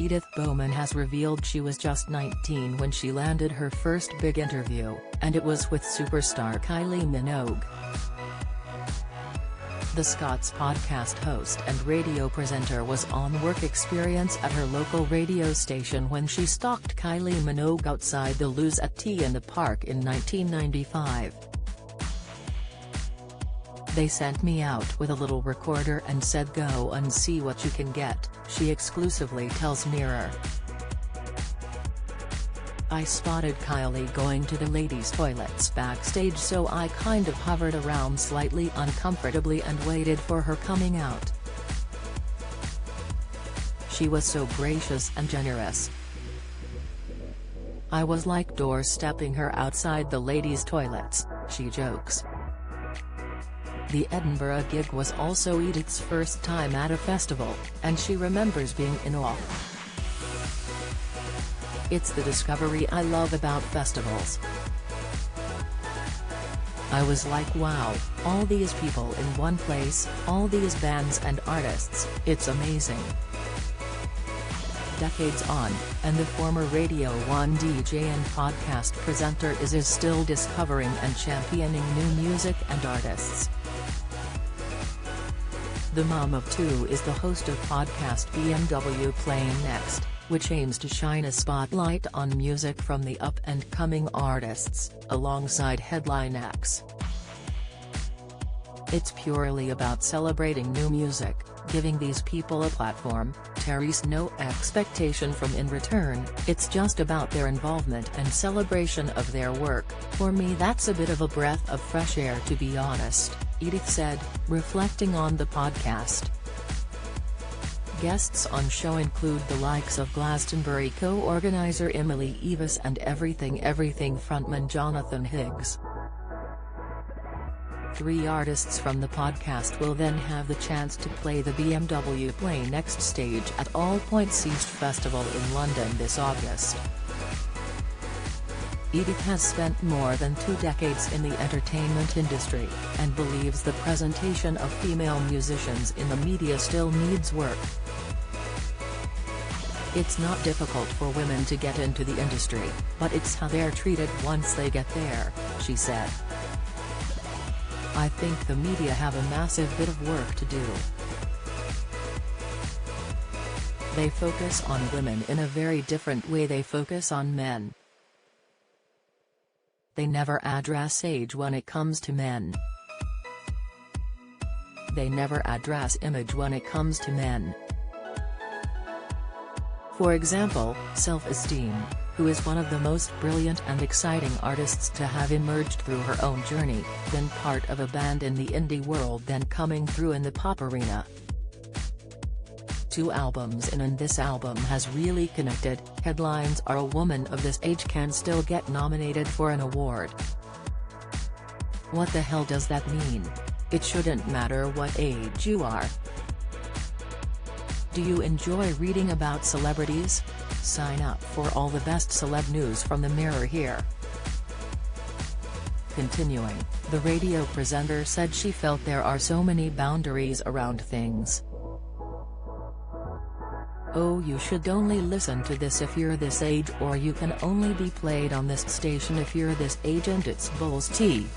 Edith Bowman has revealed she was just 19 when she landed her first big interview, and it was with superstar Kylie Minogue. The Scots podcast host and radio presenter was on work experience at her local radio station when she stalked Kylie Minogue outside the Loos at Tea in the Park in 1995. "They sent me out with a little recorder and said go and see what you can get," she exclusively tells Mirror. "I spotted Kylie going to the ladies' toilets backstage, so I kind of hovered around slightly uncomfortably and waited for her coming out. She was so gracious and generous. I was like doorstepping her outside the ladies' toilets," she jokes. The Edinburgh gig was also Edith's first time at a festival, and she remembers being in awe. "It's the discovery I love about festivals. I was like, wow, all these people in one place, all these bands and artists, it's amazing." Decades on, and the former Radio 1 DJ and podcast presenter is still discovering and championing new music and artists. The mom of two is the host of podcast BMW Playing Next, which aims to shine a spotlight on music from the up-and-coming artists, alongside headline acts. "It's purely about celebrating new music, giving these people a platform. There's no expectation from in return, it's just about their involvement and celebration of their work. For me that's a bit of a breath of fresh air, to be honest," Edith said, reflecting on the podcast. Guests on show include the likes of Glastonbury co-organizer Emily Evis and Everything frontman Jonathan Higgs. 3 artists from the podcast will then have the chance to play the BMW Play Next stage at All Points East Festival in London this August. Edith has spent more than 2 decades in the entertainment industry, and believes the presentation of female musicians in the media still needs work. "It's not difficult for women to get into the industry, but it's how they're treated once they get there," she said. "I think the media have a massive bit of work to do. They focus on women in a very different way they focus on men. They never address age when it comes to men. They never address image when it comes to men. For example, Self-Esteem, who is one of the most brilliant and exciting artists to have emerged through her own journey, been part of a band in the indie world, then coming through in the pop arena. 2 albums in, and this album has really connected. Headlines are a woman of this age can still get nominated for an award. What the hell does that mean? It shouldn't matter what age you are. Do you enjoy reading about celebrities? Sign up for all the best celeb news from the Mirror here." Continuing, the radio presenter said she felt there are so many boundaries around things. "Oh, you should only listen to this if you're this age, or you can only be played on this station if you're this age, and it's Bulls tea.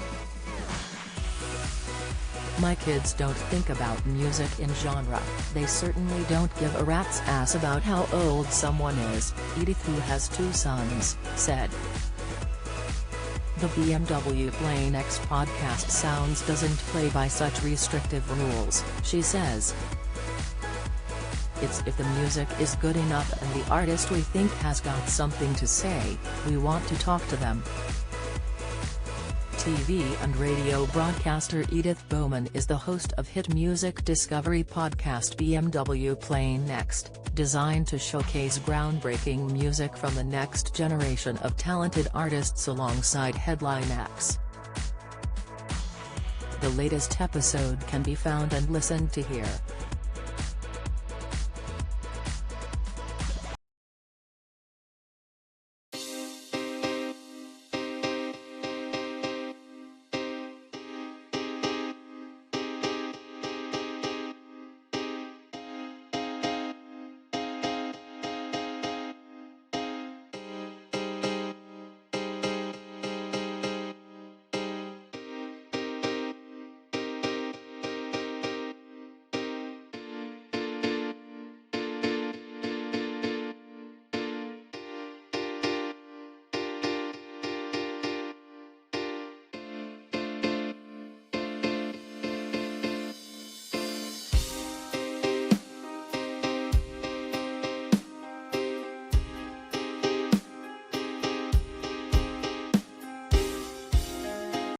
My kids don't think about music in genre, they certainly don't give a rat's ass about how old someone is," Edith, who has 2 sons, said. The BMW Play Next podcast sounds doesn't play by such restrictive rules, she says. "It's if the music is good enough and the artist we think has got something to say, we want to talk to them." TV and radio broadcaster Edith Bowman is the host of hit music discovery podcast BMW Play Next, designed to showcase groundbreaking music from the next generation of talented artists alongside headline acts. The latest episode can be found and listened to here.